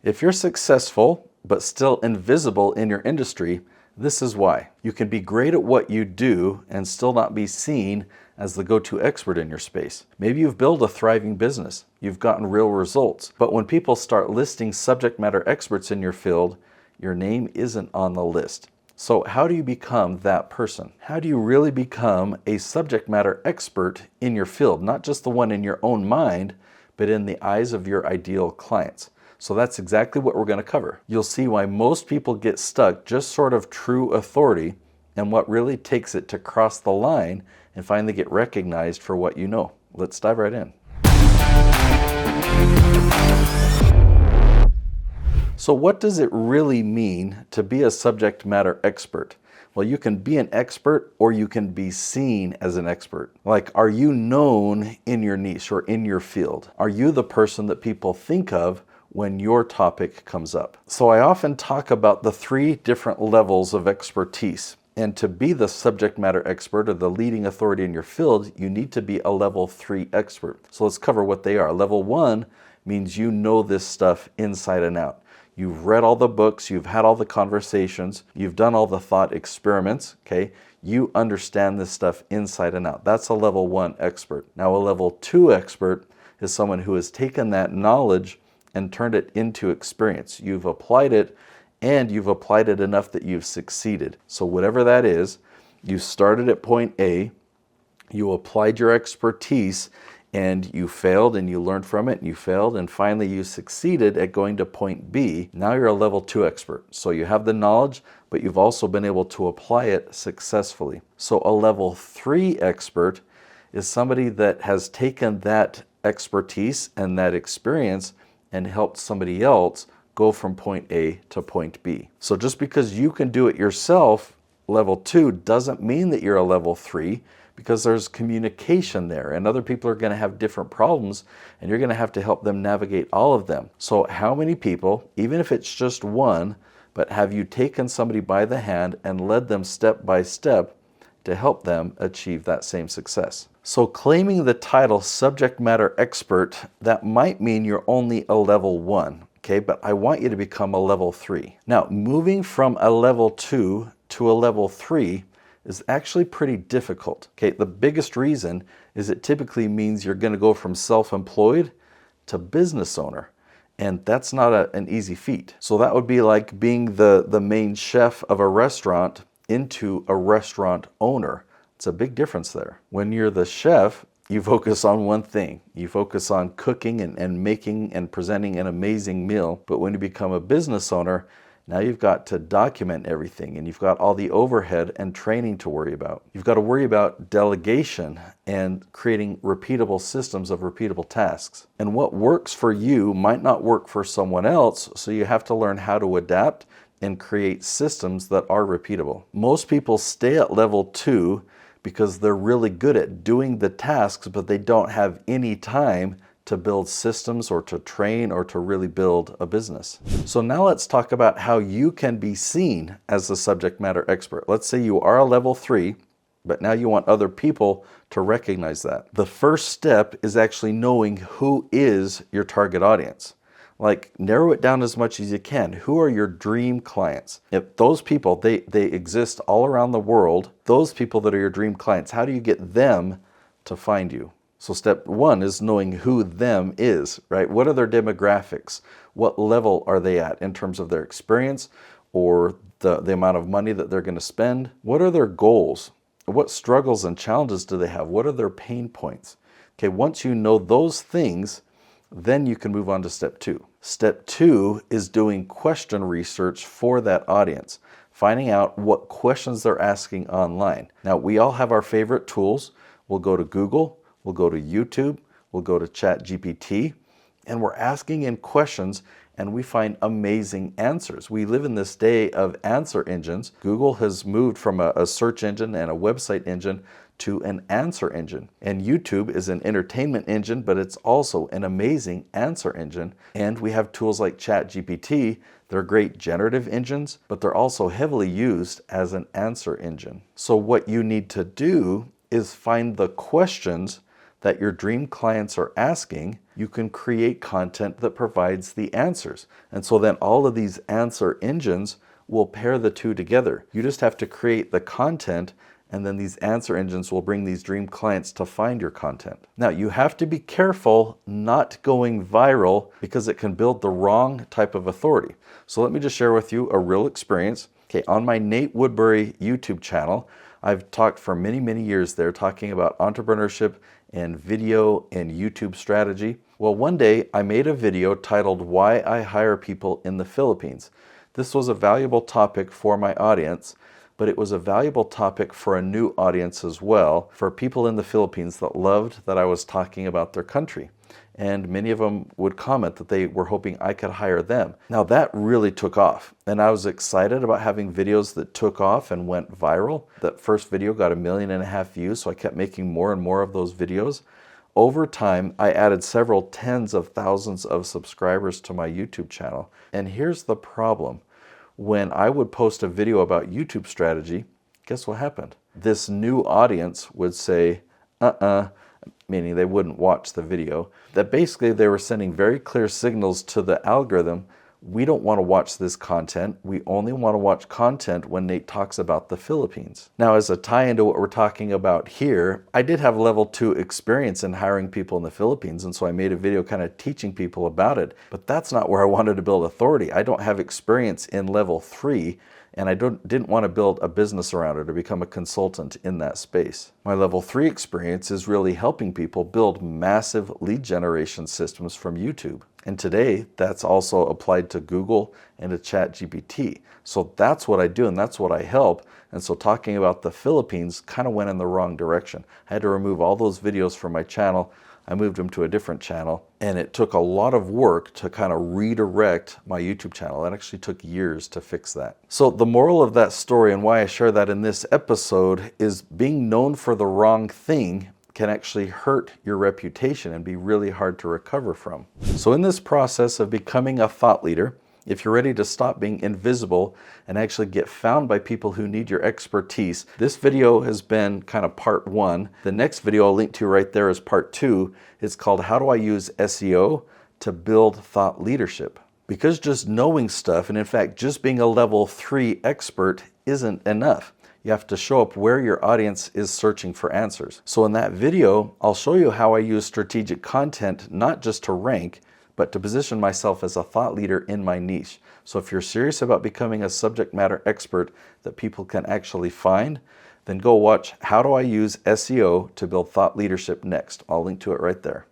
If you're successful but still invisible in your industry, this is why. You can be great at what you do and still not be seen as the go-to expert in your space. Maybe you've built a thriving business, you've gotten real results, but when people start listing subject matter experts in your field, your name isn't on the list. So how do you become that person? How do you really become a subject matter expert in your field? Not just the one in your own mind, but in the eyes of your ideal clients. So that's exactly what we're going to cover. You'll see why most people get stuck just sort of true authority and what really takes it to cross the line and finally get recognized for what you know. Let's dive right in. So what does it really mean to be a subject matter expert? Well, you can be an expert or you can be seen as an expert. Like, are you known in your niche or in your field? Are you the person that people think of when your topic comes up? So I often talk about the 3 different levels of expertise. And to be the subject matter expert or the leading authority in your field, you need to be a level 3 expert. So let's cover what they are. Level 1 means you know this stuff inside and out. You've read all the books, you've had all the conversations, you've done all the thought experiments, okay? You understand this stuff inside and out. That's a level 1 expert. Now a level 2 expert is someone who has taken that knowledge and turned it into experience. You've applied it, and you've applied it enough that you've succeeded. So whatever that is, you started at point A, you applied your expertise, and you failed and you learned from it and you failed and finally you succeeded at going to point B. Now you're a level 2 expert. So you have the knowledge, but you've also been able to apply it successfully. So a level 3 expert is somebody that has taken that expertise and that experience and helped somebody else go from point A to point B. So just because you can do it yourself, level 2, doesn't mean that you're a level 3, because there's communication there and other people are going to have different problems and you're going to have to help them navigate all of them. So how many people, even if it's just one, but have you taken somebody by the hand and led them step by step to help them achieve that same success? So claiming the title subject matter expert, that might mean you're only a level 1, okay? But I want you to become a level 3. Now, moving from a level 2 to a level 3 is actually pretty difficult. Okay, the biggest reason is it typically means you're going to go from self-employed to business owner, and that's not an easy feat. So that would be like being the main chef of a restaurant into a restaurant owner. It's a big difference there. When you're the chef, you focus on one thing. You focus on cooking and making and presenting an amazing meal. But when you become a business owner, now you've got to document everything and you've got all the overhead and training to worry about. You've got to worry about delegation and creating repeatable systems of repeatable tasks. And what works for you might not work for someone else, so you have to learn how to adapt and create systems that are repeatable. Most people stay at level 2 because they're really good at doing the tasks, but they don't have any time to build systems or to train or to really build a business. So now let's talk about how you can be seen as the subject matter expert. Let's say you are a level 3, but now you want other people to recognize that. The first step is actually knowing who is your target audience. Like, narrow it down as much as you can. Who are your dream clients? If those people, they exist all around the world, those people that are your dream clients, how do you get them to find you? So step 1 is knowing who them is, right? What are their demographics? What level are they at in terms of their experience or the amount of money that they're going to spend? What are their goals? What struggles and challenges do they have? What are their pain points? Okay, once you know those things, then you can move on to step 2. Step 2 is doing question research for that audience, finding out what questions they're asking online. Now, we all have our favorite tools. We'll go to Google. We'll go to YouTube, we'll go to ChatGPT, and we're asking in questions and we find amazing answers. We live in this day of answer engines. Google has moved from a search engine and a website engine to an answer engine. And YouTube is an entertainment engine, but it's also an amazing answer engine. And we have tools like ChatGPT. They're great generative engines, but they're also heavily used as an answer engine. So what you need to do is find the questions that your dream clients are asking. you can create content that provides the answers. And so then all of these answer engines will pair the two together. You just have to create the content, and then these answer engines will bring these dream clients to find your content. Now, you have to be careful not going viral because it can build the wrong type of authority. So let me just share with you a real experience. Okay, on my Nate Woodbury YouTube channel, I've talked for many, many years there talking about entrepreneurship and video and YouTube strategy. Well, one day I made a video titled "Why I Hire People in the Philippines." This was a valuable topic for my audience, but it was a valuable topic for a new audience as well, for people in the Philippines that loved that I was talking about their country. And many of them would comment that they were hoping I could hire them. Now that really took off, and I was excited about having videos that took off and went viral. That first video got 1.5 million views, so I kept making more and more of those videos. Over time, I added several tens of thousands of subscribers to my YouTube channel. And here's the problem. When I would post a video about YouTube strategy, guess what happened? This new audience would say, meaning they wouldn't watch the video, that basically they were sending very clear signals to the algorithm: we don't want to watch this content. We only want to watch content when Nate talks about the Philippines. Now, as a tie into what we're talking about here, I did have level 2 experience in hiring people in the Philippines, and so I made a video kind of teaching people about it. But that's not where I wanted to build authority. I don't have experience in level 3, and I didn't want to build a business around it or become a consultant in that space. My level 3 experience is really helping people build massive lead generation systems from YouTube. And today, that's also applied to Google and to ChatGPT. So that's what I do, and that's what I help. And so talking about the Philippines kind of went in the wrong direction. I had to remove all those videos from my channel. I moved them to a different channel, and it took a lot of work to kind of redirect my YouTube channel. It actually took years to fix that. So the moral of that story, and why I share that in this episode, is being known for the wrong thing can actually hurt your reputation and be really hard to recover from. So in this process of becoming a thought leader, if you're ready to stop being invisible and actually get found by people who need your expertise, this video has been kind of part 1. The next video I'll link to right there is part 2. It's called "How Do I Use SEO to Build Thought Leadership?" Because just knowing stuff, and in fact just being a level 3 expert, isn't enough. You have to show up where your audience is searching for answers. So in that video, I'll show you how I use strategic content not just to rank, but to position myself as a thought leader in my niche. So if you're serious about becoming a subject matter expert that people can actually find, then go watch "How Do I Use SEO to Build Thought Leadership" next. I'll link to it right there.